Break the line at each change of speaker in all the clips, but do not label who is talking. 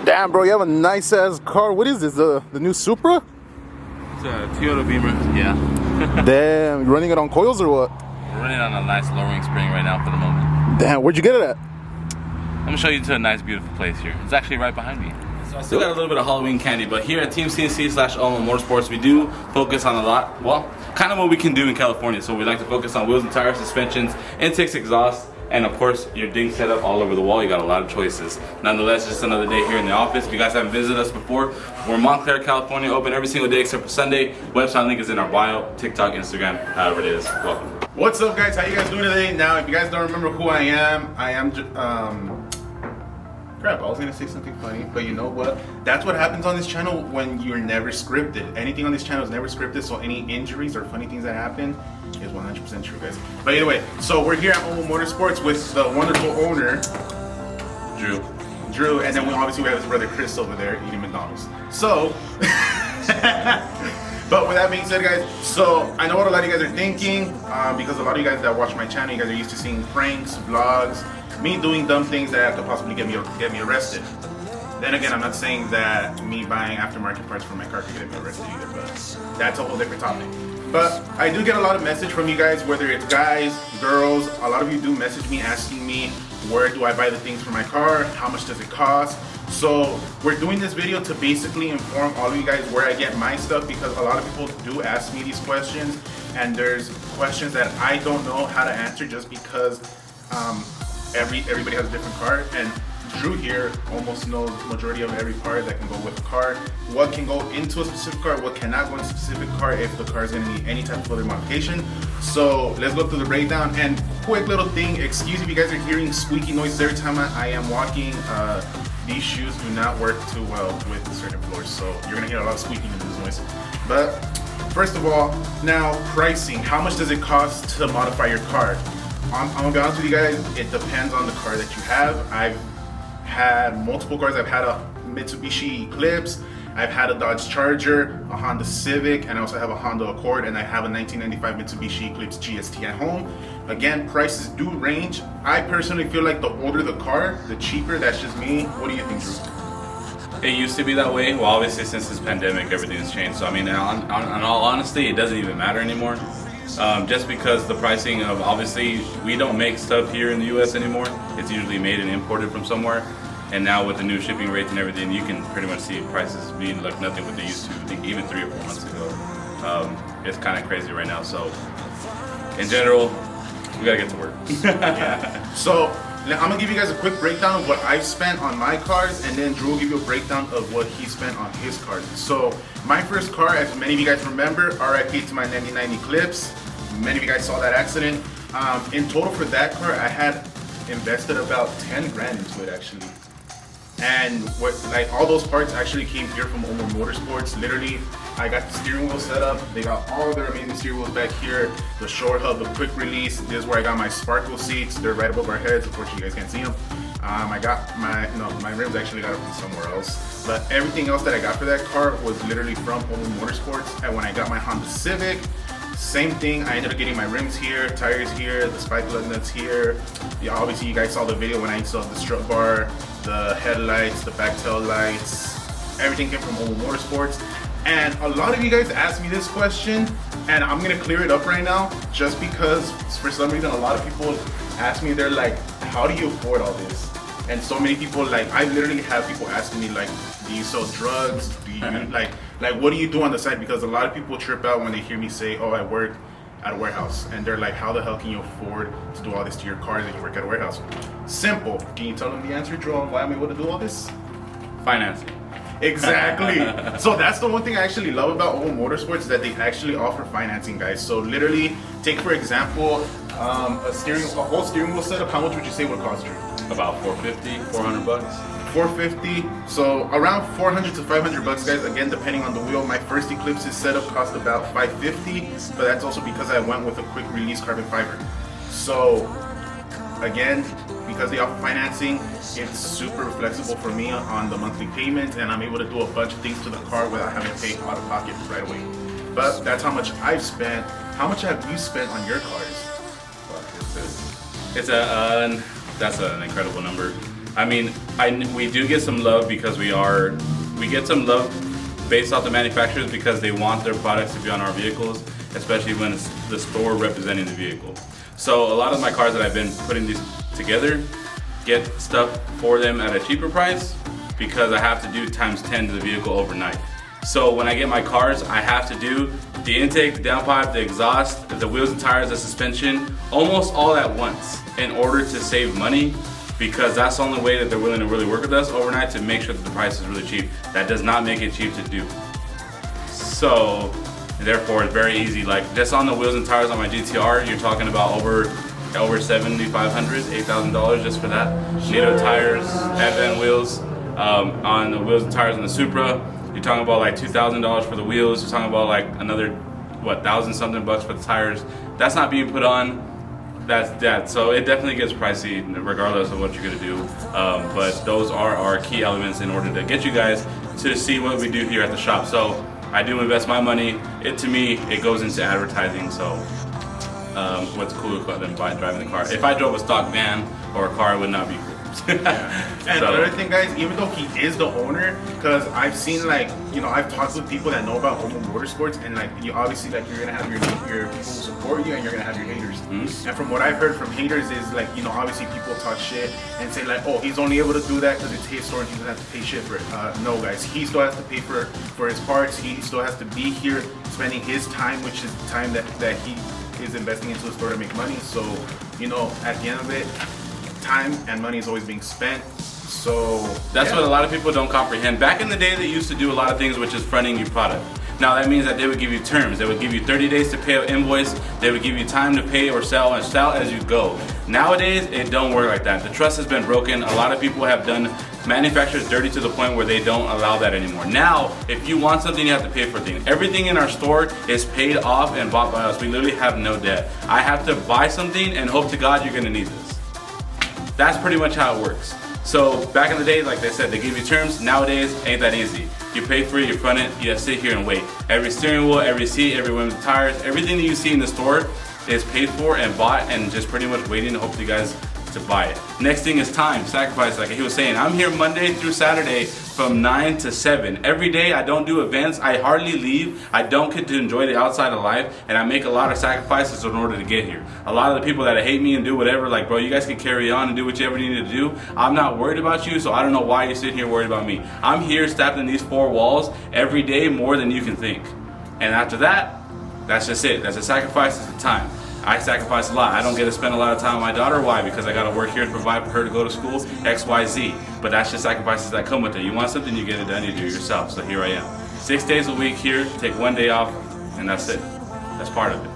Damn, bro, you have a nice ass car. What is this? The new Supra?
It's a Toyota Beamer. Yeah.
Damn, you running it on coils or what?
We're running on a nice lowering spring right now for the moment.
Damn, where'd you get it at?
I'm gonna show you to a nice, beautiful place here. It's actually right behind me. So I still got a little bit of Halloween candy, but here at Team CNC/Omo MotorSports, we do focus on a lot, well, kind of what we can do in California. So we like to focus on wheels and tires, suspensions, intakes, exhaust, and of course, your ding setup all over the wall. You got a lot of choices. Nonetheless, just another day here in the office. If you guys haven't visited us before, we're in Montclair, California, open every single day except for Sunday. Website link is in our bio, TikTok, Instagram, however it is. Welcome.
What's up, guys? How you guys doing today? Now, if you guys don't remember who I am crap, I was gonna say something funny, but you know what? That's what happens on this channel when you're never scripted. Anything on this channel is never scripted, so any injuries or funny things that happen is 100% true, guys. But anyway, so we're here at Omo MotorSports with the wonderful owner, Drew, and then we have his brother Chris over there eating McDonald's. So, but with that being said, guys, so I know what a lot of you guys are thinking, because a lot of you guys that watch my channel, you guys are used to seeing pranks, vlogs, me doing dumb things that could possibly get me arrested. Then again, I'm not saying that me buying aftermarket parts for my car could get me arrested either, but that's a whole different topic. But I do get a lot of message from you guys, whether it's guys, girls. A lot of you do message me asking me, where do I buy the things for my car? How much does it cost? So we're doing this video to basically inform all of you guys where I get my stuff, because a lot of people do ask me these questions, and there's questions that I don't know how to answer just because everybody has a different car, and Drew here almost knows majority of every part that can go with a car, what can go into a specific car, what cannot go in a specific car if the car is going to need any type of other modification. So let's go through the breakdown. And quick little thing, excuse if you guys are hearing squeaky noises every time I am walking. These shoes do not work too well with certain floors, so you're going to hear a lot of squeaking in this noise. But first of all, now pricing. How much does it cost to modify your car? I'm gonna be honest with you guys, it depends on the car that you have. I've had multiple cars. I've had a Mitsubishi Eclipse, I've had a Dodge Charger, a Honda Civic, and I also have a Honda Accord, and I have a 1995 Mitsubishi Eclipse GST at home. Again, prices do range. I personally feel like the older the car, the cheaper. That's just me. What do you think, Drew?
It used to be that way. Well, obviously since this pandemic, everything's changed. So I mean, on all honesty, it doesn't even matter anymore. Just because the pricing of, obviously we don't make stuff here in the US anymore. It's usually made and imported from somewhere. And now with the new shipping rates and everything, you can pretty much see prices being like nothing what they used to. I think even 3 or 4 months ago. It's kind of crazy right now. So in general, we gotta get to work.
Yeah. So I'm gonna give you guys a quick breakdown of what I've spent on my cars, and then Drew will give you a breakdown of what he spent on his cars. So my first car, as many of you guys remember, RIP to my 99 Eclipse. Many of you guys saw that accident. In total for that car, I had invested about 10 grand into it actually. And like all those parts actually came here from Omo MotorSports. Literally, I got the steering wheel set up. They got all their amazing steering wheels back here. The short hub, the quick release. This is where I got my sparkle seats. They're right above our heads. Unfortunately, you guys can't see them. I got my rims actually got it from somewhere else. But everything else that I got for that car was literally from Omo MotorSports. And when I got my Honda Civic, same thing. I ended up getting my rims here, tires here, the spike lug nuts here. Yeah, obviously you guys saw the video when I installed the strut bar, the headlights, the back tail lights. Everything came from Omo MotorSports. And a lot of you guys asked me this question, and I'm gonna clear it up right now, just because for some reason a lot of people ask me, they're like, how do you afford all this? And so many people, like, I literally have people asking me, like, do you sell drugs? Do you like what do you do on the side? Because a lot of people trip out when they hear me say, oh, I work at a warehouse, and they're like, how the hell can you afford to do all this to your cars and you work at a warehouse? Simple. Can you tell them the answer, Drew, on why I'm able to do all this?
Financing.
Exactly. So that's the one thing I actually love about Omo MotorSports, is that they actually offer financing, guys. So literally, take for example, a whole steering wheel setup. How much would you say would cost, Drew?
About 450, 400 bucks.
450, so around 400 to 500 bucks, guys. Again, depending on the wheel. My first Eclipse's setup cost about 550, but that's also because I went with a quick release carbon fiber. So again, because they offer financing, it's super flexible for me on the monthly payment, and I'm able to do a bunch of things to the car without having to pay out of pocket right away. But that's how much I've spent. How much have you spent on your cars?
That's an incredible number. I mean, we do get some love because we get some love based off the manufacturers because they want their products to be on our vehicles, especially when it's the store representing the vehicle. So a lot of my cars that I've been putting these together get stuff for them at a cheaper price because I have to do times 10 to the vehicle overnight. So when I get my cars, I have to do the intake, the downpipe, the exhaust, the wheels and tires, the suspension, almost all at once in order to save money, because that's the only way that they're willing to really work with us overnight to make sure that the price is really cheap. That does not make it cheap to do. So therefore it's very easy. Like just on the wheels and tires on my GTR, you're talking about over $7,500, $8,000 just for that. Nitto tires, Advent wheels. On the wheels and tires on the Supra, you're talking about like $2,000 for the wheels. You're talking about like another, what, $1,000 something bucks for the tires. That's not being put on. That's that. So it definitely gets pricey regardless of what you're gonna do. But those are our key elements in order to get you guys to see what we do here at the shop. So I do invest my money. To me, it goes into advertising. So what's cooler than driving the car? If I drove a stock van or a car, it would not be cool.
And another thing, guys, even though he is the owner, because I've seen, like, you know, I've talked with people that know about Omo MotorSports, and like, you obviously, like, you're gonna have your people who support you, and you're gonna have your haters. Mm-hmm. And from what I've heard from haters is, like, you know, obviously people talk shit and say like, oh, he's only able to do that because it's his store and he doesn't have to pay shit for it. No, guys, he still has to pay for his parts. He still has to be here spending his time, which is the time that he is investing into the store to make money. So, you know, at the end of it, time and money is always being spent. So
that's what a lot of people don't comprehend. Back in the day, they used to do a lot of things, which is fronting your product. Now that means that they would give you terms. They would give you 30 days to pay an invoice. They would give you time to pay or sell and sell as you go. Nowadays, it don't work like that. The trust has been broken. A lot of people have done manufacturers dirty to the point where they don't allow that anymore. Now, if you want something, you have to pay for things. Everything in our store is paid off and bought by us. We literally have no debt. I have to buy something and hope to God you're gonna need this. That's pretty much how it works. So back in the day, like they said, they give you terms. Nowadays, ain't that easy. You pay for it, you front it, you sit here and wait. Every steering wheel, every seat, every women's tires, everything that you see in the store is paid for and bought and just pretty much waiting to hope you guys to buy it. Next thing is time, sacrifice. Like he was saying, I'm here Monday through Saturday from 9 to 7. Every day I don't do events, I hardly leave, I don't get to enjoy the outside of life, and I make a lot of sacrifices in order to get here. A lot of the people that hate me and do whatever, like, bro, you guys can carry on and do whatever you need to do. I'm not worried about you, so I don't know why you're sitting here worried about me. I'm here stabbed in these 4 walls every day more than you can think. And after that, that's just it. That's a sacrifice, it's the time. I sacrifice a lot. I don't get to spend a lot of time with my daughter. Why? Because I got to work here to provide for her to go to school, X, Y, Z. But that's just sacrifices that come with it. You want something, you get it done, you do it yourself. So here I am. 6 days a week here, take 1 day off, and that's it. That's part of it.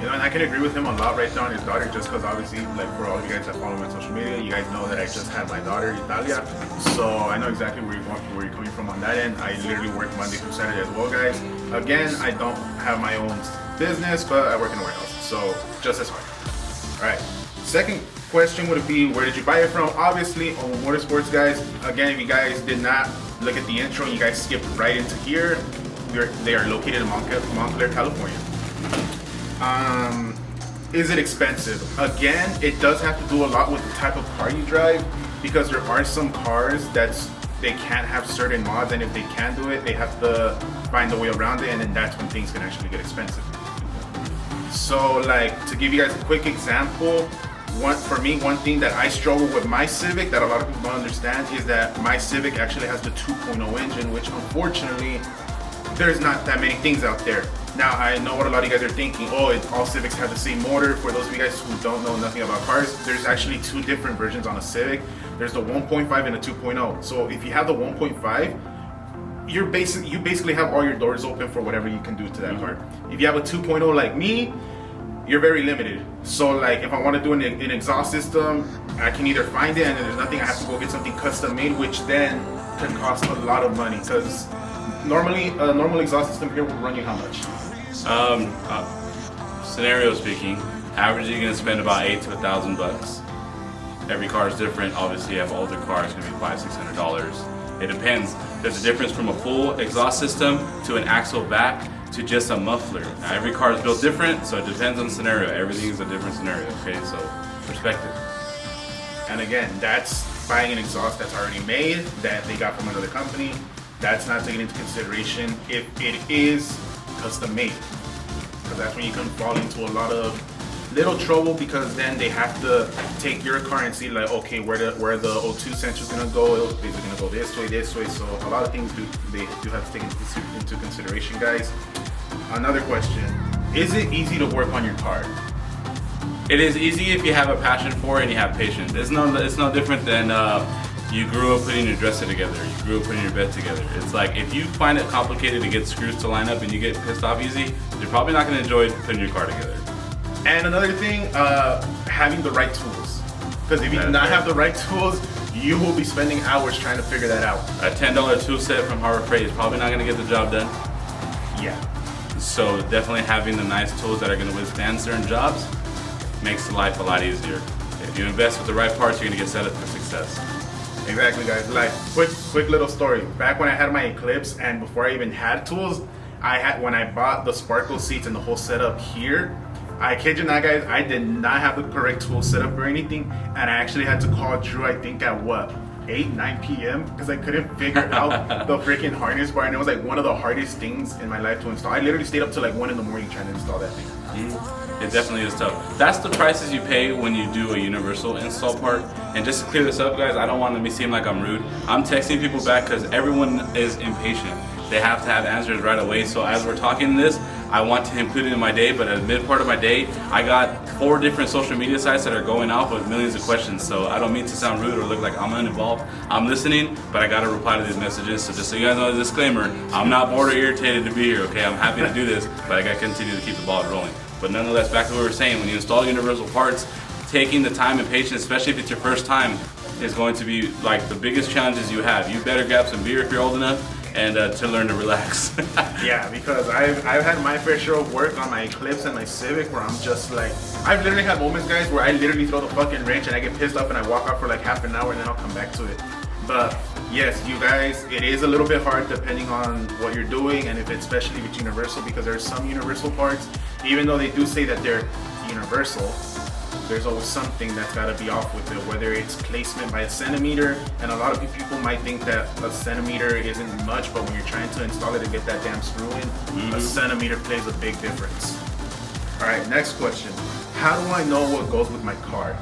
You know, and I can agree with him a lot right now on his daughter, just because obviously, like, for all of you guys that follow me on social media, you guys know that I just had my daughter, Italia. So I know exactly where you're coming from on that end. I literally work Monday through Saturday as well, guys. Again, I don't have my own business, but I work in a warehouse, so just as hard. All right, second question would be, where did you buy it from? Obviously, Omo MotorSports, guys. Again, if you guys did not look at the intro and you guys skipped right into here, they are located in Montclair, California. Is it expensive? Again, it does have to do a lot with the type of car you drive, because there are some cars they can't have certain mods, and if they can do it, they have to find a way around it, and then that's when things can actually get expensive. So, like, to give you guys a quick example, one thing that I struggle with my Civic that a lot of people don't understand is that my Civic actually has the 2.0 engine, which unfortunately there's not that many things out there. Now, I know what a lot of you guys are thinking, oh, all Civics have the same motor. For those of you guys who don't know nothing about cars, there's actually 2 different versions on a Civic. There's the 1.5 and the 2.0. So if you have the 1.5, you basically have all your doors open for whatever you can do to that car. If you have a 2.0 like me, you're very limited. So, like, if I want to do an exhaust system, I can either find it, and there's nothing, I have to go get something custom made, which then can cost a lot of money, because normally a normal exhaust system here will run you how much?
Scenario speaking, average you're gonna spend about $800 to $1,000. Every car is different. Obviously, you have older cars, gonna be $500–600. It depends. There's a difference from a full exhaust system to an axle back to just a muffler. Now, every car is built different, so it depends on the scenario. Everything is a different scenario. Okay, so perspective.
And again, that's buying an exhaust that's already made that they got from another company. That's not taken into consideration if it is custom made, because that's when you can fall into a lot of little trouble, because then they have to take your car and see like, okay, where the O2 sensor is gonna go. Is it gonna go this way? So a lot of things they do have to take into consideration, guys. Another question: is it easy to work on your car?
It is easy if you have a passion for it and you have patience. It's no different than you grew up putting your dresser together. You grew up putting your bed together. It's like if you find it complicated to get screws to line up and you get pissed off easy, you're probably not gonna enjoy putting your car together.
And another thing, having the right tools. Because if you do not have the right tools, you will be spending hours trying to figure that out.
A $10 tool set from Harbor Freight is probably not gonna get the job done.
Yeah.
So definitely having the nice tools that are gonna withstand certain jobs makes life a lot easier. If you invest with the right parts, you're gonna get set up for success.
Exactly, guys. Like, quick little story. Back when I had my Eclipse and before I even had tools, when I bought the sparkle seats and the whole setup here, I kid you not, guys, I did not have the correct tool set up or anything, and I actually had to call Drew, I think at 9 p.m. because I couldn't figure out the freaking harness bar, and it was like one of the hardest things in my life to install. I literally stayed up till like 1 in the morning trying to install that thing.
It definitely is tough. That's the prices you pay when you do a universal install part. And just to clear this up, guys, I don't want to be seem like I'm rude. I'm texting people back because everyone is impatient. They have to have answers right away. So as we're talking this, I want to include it in my day, but at the mid part of my day, I got 4 different social media sites that are going off with millions of questions. So I don't mean to sound rude or look like I'm uninvolved. I'm listening, but I gotta reply to these messages. So just so you guys know the disclaimer, I'm not bored or irritated to be here, okay? I'm happy to do this, but I gotta continue to keep the ball rolling. But nonetheless, back to what we were saying, when you install universal parts, taking the time and patience, especially if it's your first time, is going to be like the biggest challenges you have. You better grab some beer if you're old enough, and to learn to relax.
Yeah, because I've had my fair share of work on my Eclipse and my Civic where I'm just like, I've literally had moments, guys, where I literally throw the fucking wrench and I get pissed off and I walk out for like half an hour and then I'll come back to it. But yes, you guys, it is a little bit hard depending on what you're doing, and if it's especially with universal, because there's some universal parts, even though they do say that they're universal, there's always something that's got to be off with it, whether it's placement by a centimeter, and a lot of people might think that a centimeter isn't much, but when you're trying to install it and get that damn screw in, a centimeter plays a big difference. All right, next question. How do I know what goes with my car?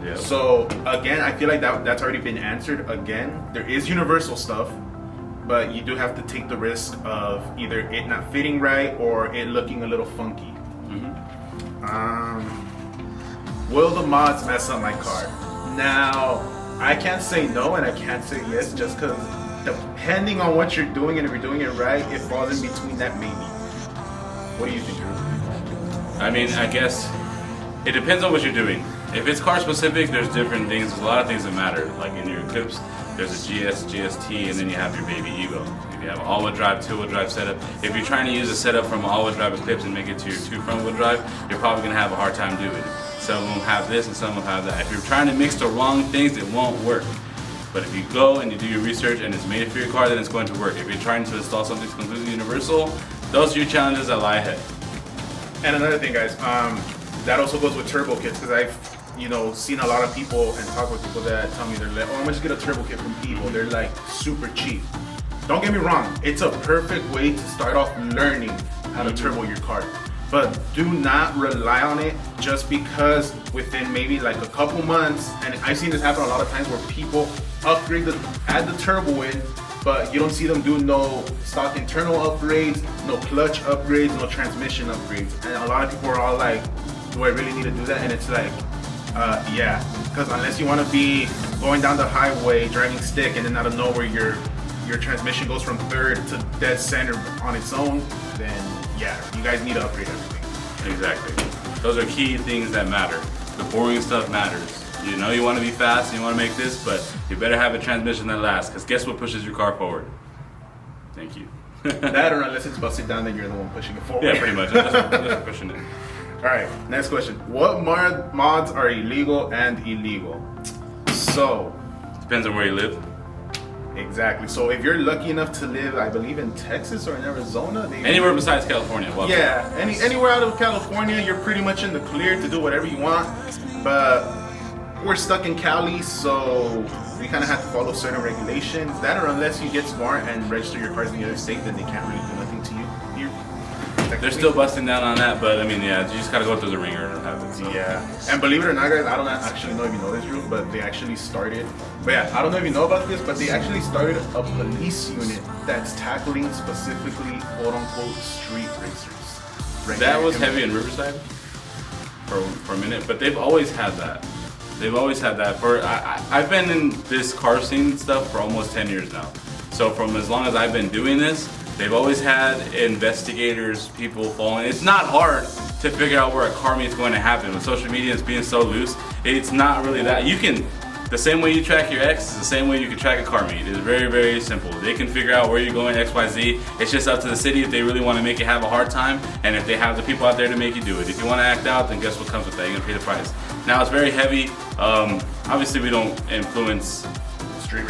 Yeah.
So again, I feel like that's already been answered. Again, there is universal stuff, but you do have to take the risk of either it not fitting right or it looking a little funky. Will the mods mess up my car? Now, I can't say no and I can't say yes, just because depending on what you're doing and if you're doing it right, it falls in between that maybe. What do you think, Drew?
I mean, I guess it depends on what you're doing. If it's car specific, there's different things. There's a lot of things that matter. Like in your Eclipse, there's a GS, GST, and then you have your baby Evo. If you have an all-wheel drive, two-wheel drive setup, if you're trying to use a setup from an all-wheel drive Eclipse and make it to your 2 front-wheel drive, you're probably going to have a hard time doing it. Some of them have this and some of them have that. If you're trying to mix the wrong things, it won't work. But if you go and you do your research and it's made for your car, then it's going to work. If you're trying to install something that's completely universal, those are your challenges that lie ahead.
And another thing, guys, that also goes with turbo kits, because I've seen a lot of people and talk with people that tell me they're like, oh, I'm gonna just get a turbo kit from people. They're like super cheap. Don't get me wrong, it's a perfect way to start off learning how to turbo your car. But do not rely on it just because within maybe like a couple months, and I've seen this happen a lot of times where people add the turbo in, but you don't see them do no stock internal upgrades, no clutch upgrades, no transmission upgrades. And a lot of people are all like, do I really need to do that? And it's like, yeah, because unless you want to be going down the highway driving stick and then out of nowhere your transmission goes from third to dead center on its own, then yeah, you guys need to upgrade everything.
Exactly. Those are key things that matter. The boring stuff matters. You know you want to be fast and you want to make this, but you better have a transmission that lasts, because guess what pushes your car forward? Thank you.
That, or unless it's busted down, then you're the one pushing it forward.
Yeah, pretty much. Unless pushing it.
Alright, next question. What mods are illegal and illegal? So,
depends on where you live.
Exactly. So if you're lucky enough to live, I believe in Texas or in Arizona,
anywhere besides California. Welcome.
Yeah, anywhere out of California, you're pretty much in the clear to do whatever you want. But we're stuck in Cali, so we kind of have to follow certain regulations. That, or unless you get smart and register your cars in the other state, then they can't really do nothing to you here.
They're still busting down on that, but I mean, yeah, you just gotta go through the ringer and have it. So.
Yeah, and believe it or not, guys, I don't actually know if you know this, Drew, but they actually started. But yeah, I don't know if you know about this, but they actually started a police unit that's tackling specifically quote unquote street racers. Right
That
here
was
in
heavy in Riverside for a minute, but they've always had that. They've always had that. I've been in this car scene stuff for almost 10 years now. So from as long as I've been doing this, they've always had investigators, people following. It's not hard to figure out where a car meet's going to happen. With social media is being so loose, it's not really that. You can, the same way you track your ex is the same way you can track a car meet. It's very, very simple. They can figure out where you're going, X, Y, Z. It's just up to the city if they really want to make you have a hard time, and if they have the people out there to make you do it. If you want to act out, then guess what comes with that? You're gonna pay the price. Now it's very heavy. Obviously we don't influence street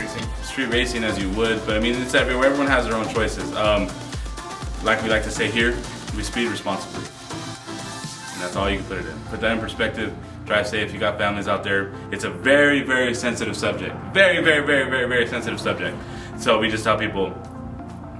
racing as you would, but I mean it's everywhere. Everyone has their own choices. Like we like to say here, we speed responsibly, and that's all you can put it in. Put that in perspective. Drive safe. You got families out there. It's a very, very sensitive subject. Very, very, very, very, very sensitive subject. So we just tell people,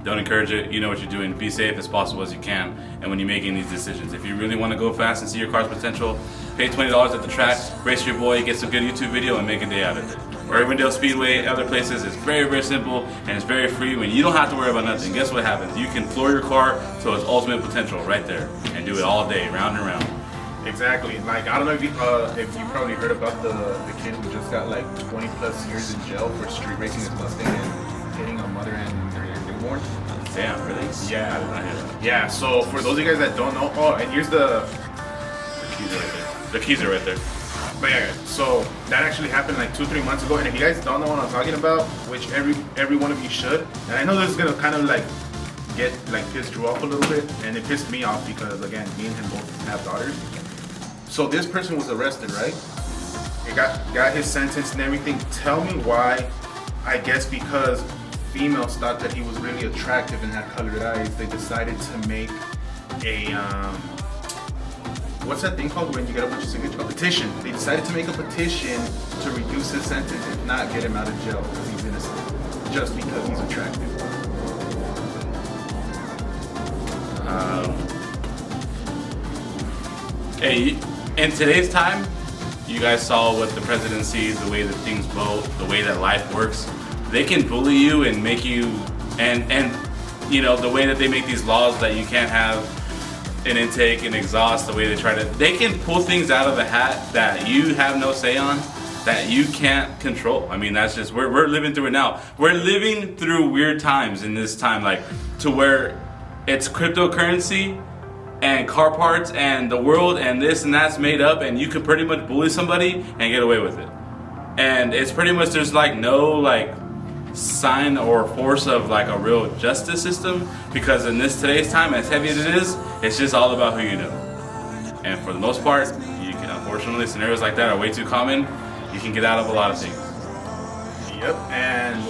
don't encourage it. You know what you're doing. Be safe as possible as you can. And when you're making these decisions, if you really want to go fast and see your car's potential, pay $20 at the track, race your boy, get some good YouTube video, and make a day out of it. Or Irwindale Speedway, other places, it's very, very simple and it's very free. When you don't have to worry about nothing, guess what happens? You can floor your car to its ultimate potential right there and do it all day, round and round.
Exactly. Like, I don't know if you probably heard about the kid who just got like 20 plus years in jail for street racing his Mustang and hitting a mother and their newborn.
Damn, really?
Yeah.
I did not hear that.
Yeah. So for those of you guys that don't know, oh, and here's the
keys are right there. The keys are right there.
But yeah, guys, so that actually happened like 2-3 months ago, and if you guys don't know what I'm talking about, which every one of you should, and I know this is gonna kind of like get like piss Drew off a little bit, and it pissed me off because again, me and him both have daughters. So this person was arrested, right? He got his sentence and everything. Tell me why? I guess because females thought that he was really attractive and had colored eyes. They decided to make a what's that thing called when you get a bunch of signatures? A petition. They decided to make a petition to reduce his sentence, if not get him out of jail because he's innocent, just because he's attractive.
Hey, in today's time, you guys saw what the president sees, the way that things vote, the way that life works. They can bully you and make you, and you know, the way that they make these laws that you can't have an intake and exhaust, the way they can pull things out of the hat that you have no say on, that you can't control. I mean, that's just, we're living through it now. We're living through weird times in this time, like to where it's cryptocurrency and car parts and the world and this and that's made up, and you could pretty much bully somebody and get away with it. And it's pretty much, there's like no like sign or force of like a real justice system, because in today's time, as heavy as it is, it's just all about who you know. And for the most part, you can, unfortunately, scenarios like that are way too common. You can get out of a lot of things.
Yep, and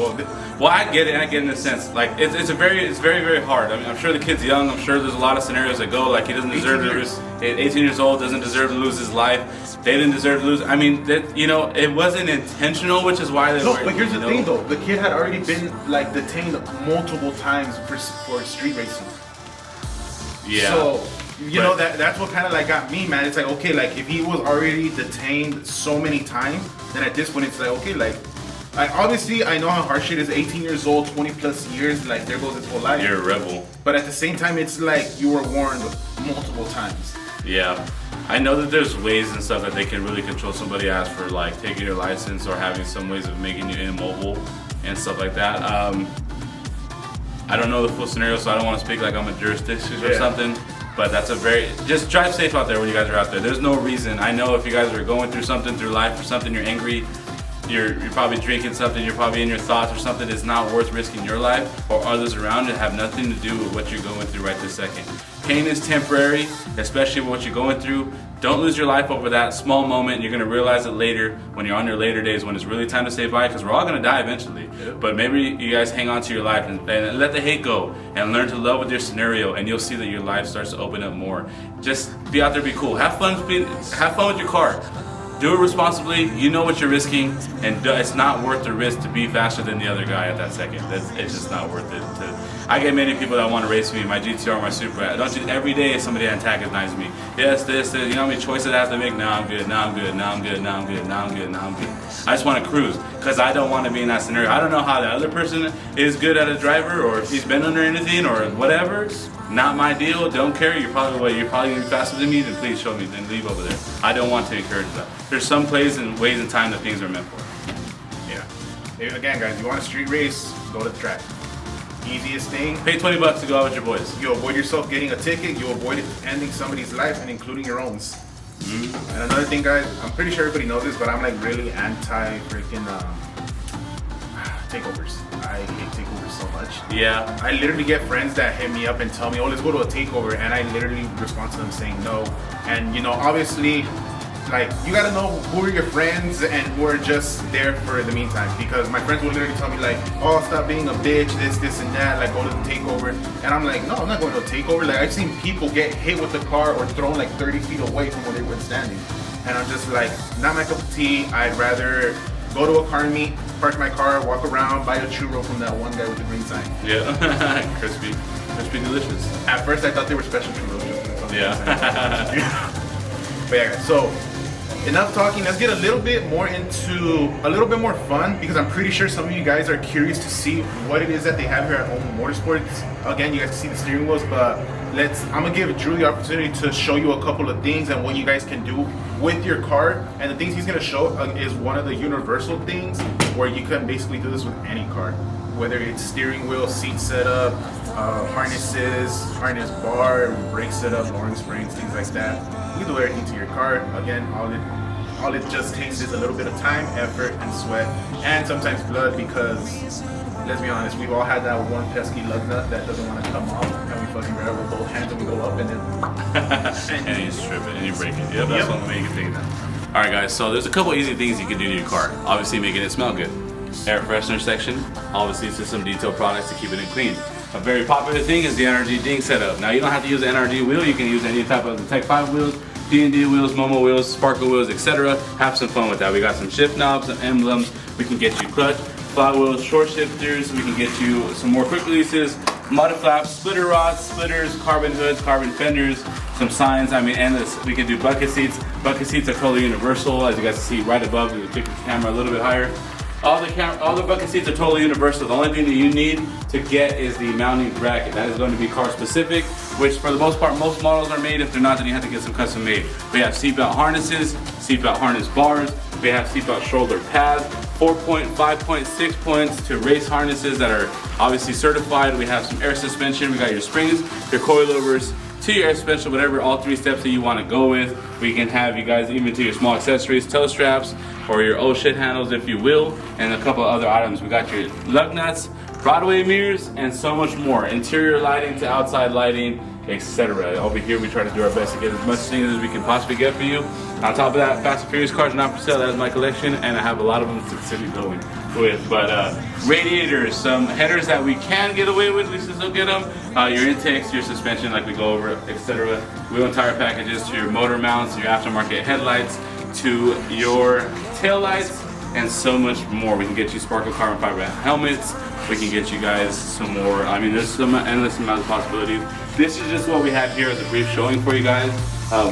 well, I get it. I get it in a sense. Like it's very, very hard. I mean, I'm sure the kid's young. I'm sure there's a lot of scenarios that go like he doesn't deserve to lose. 18 years old, doesn't deserve to lose his life. They didn't deserve to lose. I mean, that, you know, it wasn't intentional, which is why they were.
No, but here's the thing, though. The kid had already been like detained multiple times for street racing.
Yeah.
So you know that's what kind of like got me, man. It's like, okay, like if he was already detained so many times, then at this point it's like, okay, like obviously I know how harsh it is. 18 years old, 20 plus years, like there goes his whole life.
You're a rebel.
But at the same time, it's like you were warned multiple times.
Yeah. I know that there's ways and stuff that they can really control somebody as for like taking your license or having some ways of making you immobile and stuff like that. I don't know the full scenario, so I don't want to speak like I'm a jurisdiction or something. But that's just drive safe out there when you guys are out there. There's no reason. I know if you guys are going through something through life or something, you're angry, you're probably drinking something, you're probably in your thoughts or something, it's not worth risking your life or others around it. Have nothing to do with what you're going through right this second. Pain is temporary, especially with what you're going through. Don't lose your life over that small moment. You're gonna realize it later when you're on your later days, when it's really time to say bye, because we're all gonna die eventually. Yep. But maybe you guys hang on to your life and let the hate go and learn to love with your scenario, and you'll see that your life starts to open up more. Just be out there, be cool. Have fun with your car. Do it responsibly. You know what you're risking, and it's not worth the risk to be faster than the other guy at that second. It's just not worth it. I get many people that want to race me, my GTR, my Supra. Don't you, every day somebody antagonizes me. Yes, this, you know how many choices I have to make? Now I'm good, now I'm good, now I'm good, now I'm good, now I'm good, now I'm good. I just want to cruise, because I don't want to be in that scenario. I don't know how the other person is good at a driver, or if he's been under anything, or whatever. Not my deal, don't care. You're probably gonna be faster than me, then please show me, then leave over there. I don't want to encourage that. There's some ways and time that things are meant for.
Yeah. Again, guys, you want a street race, go to the track. Easiest thing.
Pay $20 to go out with your boys.
You avoid yourself getting a ticket, you avoid it ending somebody's life, and including your own. And another thing, guys, I'm pretty sure everybody knows this, but I'm like really anti freaking takeovers. I hate takeovers so much.
Yeah.
I literally get friends that hit me up and tell me, oh, let's go to a takeover, and I literally respond to them saying no. And you know, obviously, like, you gotta know who are your friends and who are just there for the meantime, because my friends will literally tell me like, oh, stop being a bitch, this and that, like, go to the takeover. And I'm like, no, I'm not going to a takeover. Like, I've seen people get hit with the car or thrown like 30 feet away from where they were standing, and I'm just like, not my cup of tea. I'd rather go to a car meet, park my car, walk around, buy a churro from that one guy with the green sign.
Yeah. crispy delicious.
At first I thought they were special churros.
Yeah.
But yeah, so enough talking. Let's get a little bit more fun, because I'm pretty sure some of you guys are curious to see what it is that they have here at Omo MotorSports. Again, you guys can see the steering wheels, but I'm gonna give Drew the opportunity to show you a couple of things and what you guys can do with your car. And the things he's gonna show is one of the universal things where you can basically do this with any car, whether it's steering wheel, seat setup, harnesses, harness bar, brake setup, lowering springs, things like that. You can do everything to your car. Again, all it just takes is a little bit of time, effort, and sweat, and sometimes blood, because let's be honest, we've all had that one pesky lug nut that doesn't want to come off, and we fucking grab it with both hands and we go up and then
and you strip it and you break it. Yep, that's one way you can take that. Alright guys, so there's a couple easy things you can do to your car. Obviously making it smell good. Air freshener section, obviously it's just some detailed products to keep it clean. A very popular thing is the NRG ding setup. Now you don't have to use the NRG wheel, you can use any type of the Tech 5 wheels, D&D wheels, Momo wheels, Sparkle wheels, etc. Have some fun with that. We got some shift knobs, some emblems, we can get you clutch, flywheels, short shifters, we can get you some more quick releases, mud flaps, splitter rods, splitters, carbon hoods, carbon fenders, some signs, I mean endless. We can do bucket seats. Bucket seats are totally universal, as you guys can see right above. You can take the camera a little bit higher. All the bucket seats are totally universal. The only thing that you need to get is the mounting bracket. That is going to be car specific, which for the most part, most models are made. If they're not, then you have to get some custom made. We have seatbelt harnesses, seatbelt harness bars. We have seatbelt shoulder pads, 4-point, 5-point, 6 points to race harnesses that are obviously certified. We have some air suspension. We got your springs, your coilovers, to your air suspension, whatever, all 3 steps that you want to go with. We can have you guys even to your small accessories, toe straps, or your oh shit handles, if you will, and a couple other items. We got your lug nuts, Broadway mirrors, and so much more. Interior lighting to outside lighting, etc. Over here, we try to do our best to get as much things as we can possibly get for you. On top of that, Fast and Furious cars are not for sale. That is my collection, and I have a lot of them to going with. But radiators, some headers that we can get away with, we still get them. Your intakes, your suspension, like we go over, etc. Wheel and tire packages, to your motor mounts, your aftermarket headlights, to your tail lights, and so much more. We can get you Sparkle carbon fiber helmets. We can get you guys some more. I mean, there's some endless amount of possibilities. This is just what we have here as a brief showing for you guys.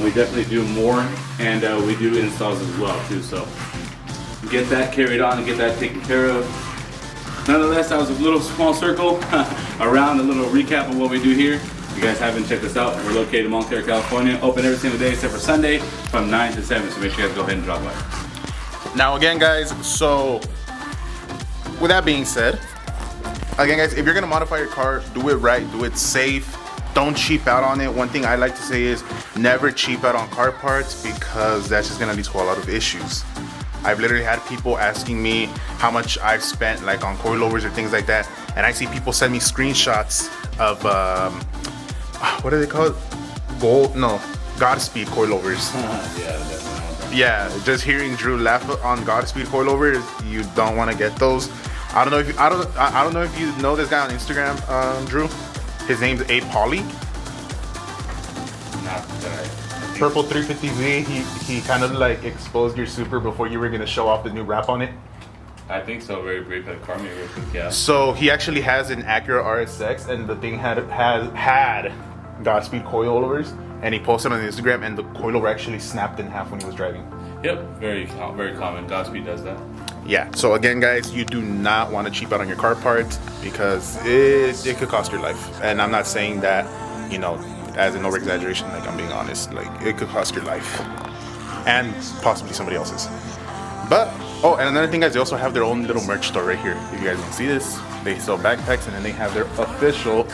We definitely do more, and we do installs as well too. So get that carried on and get that taken care of. Nonetheless, that was a little small circle around a little recap of what we do here. If you guys haven't checked us out, we're located in Montclair, California. Open every single day except for Sunday from 9 to 7. So make sure you guys go ahead and drop by.
Now again, guys, so with that being said, again, guys, if you're gonna modify your car, do it right, do it safe. Don't cheap out on it. One thing I like to say is never cheap out on car parts, because that's just gonna lead to a lot of issues. I've literally had people asking me how much I've spent like on coilovers or things like that, and I see people send me screenshots of what are they called? Godspeed coilovers.
Yeah, definitely.
Yeah, just hearing Drew laugh on Godspeed coilovers, you don't want to get those. I don't know if you know this guy on Instagram, Drew. His name's A Polly.
Not that
purple 350Z, he kind of like exposed your Super before you were gonna show off the new wrap on it.
I think so. Very brief. Car me real quick, yeah.
So he actually has an Acura RSX, and the thing had Godspeed coilovers, and he posted on Instagram, and the coilover actually snapped in half when he was driving.
Yep, very common. Godspeed does that.
Yeah. So again, guys, you do not want to cheap out on your car parts because it could cost your life. And I'm not saying that, you know, as an over exaggeration. Like, I'm being honest. Like, it could cost your life, and possibly somebody else's. But oh, and another thing, guys, they also have their own little merch store right here. If you guys can see this, they sell backpacks, and then they have their official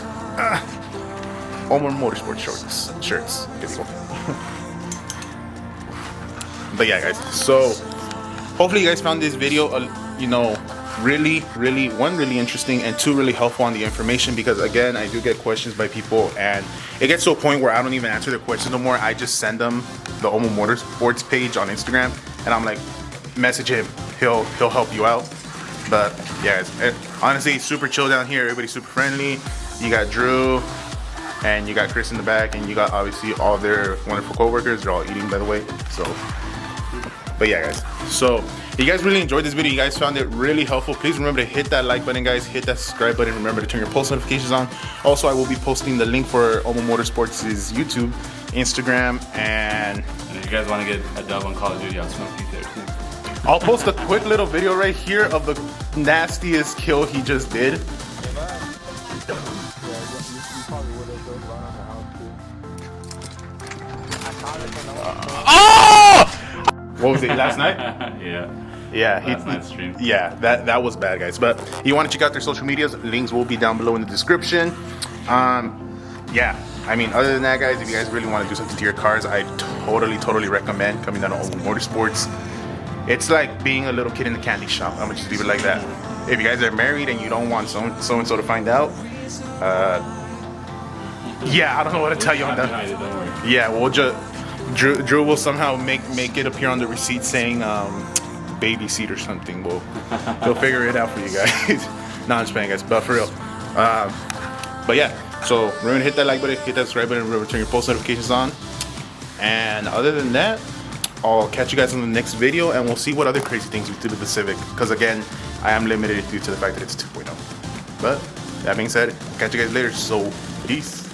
Omo MotorSports shirts. There you go. But yeah, guys. So hopefully you guys found this video, you know, really interesting, and two, really helpful on the information, because again, I do get questions by people, and it gets to a point where I don't even answer their questions no more. I just send them the Omo MotorSports page on Instagram, and I'm like, message him, he'll help you out. But yeah, guys, honestly, super chill down here. Everybody's super friendly. You got Drew, and you got Chris in the back, and you got obviously all their wonderful co-workers. They're all eating, by the way. So, but yeah, guys, so if you guys really enjoyed this video, you guys found it really helpful, please remember to hit that like button, guys, hit that subscribe button, remember to turn your post notifications on. Also, I will be posting the link for Omo MotorSports' YouTube, Instagram, and
if you guys want to get a dub on Call of Duty, I'll smoke you there too.
I'll post a quick little video right here of the nastiest kill he just did. Oh! What was it, last night? Yeah,
last night's stream.
Yeah, that was bad, guys. But if you want to check out their social medias, links will be down below in the description. Yeah, I mean, other than that, guys, if you guys really want to do something to your cars, I totally recommend coming down to Omo MotorSports. It's like being a little kid in the candy shop. I'm gonna just leave it like that. If you guys are married and you don't want so and so to find out, yeah, I don't know what to tell you on that. Yeah, we'll just Drew will somehow make it appear on the receipt saying baby seat or something. He'll figure it out for you guys. No, I'm just playing, guys, but for real. But yeah, so remember to hit that like button, hit that subscribe button, remember to turn your post notifications on. And other than that, I'll catch you guys in the next video, and we'll see what other crazy things we do with the Civic, because again, I am limited due to the fact that it's 2.0. But that being said, catch you guys later, so peace.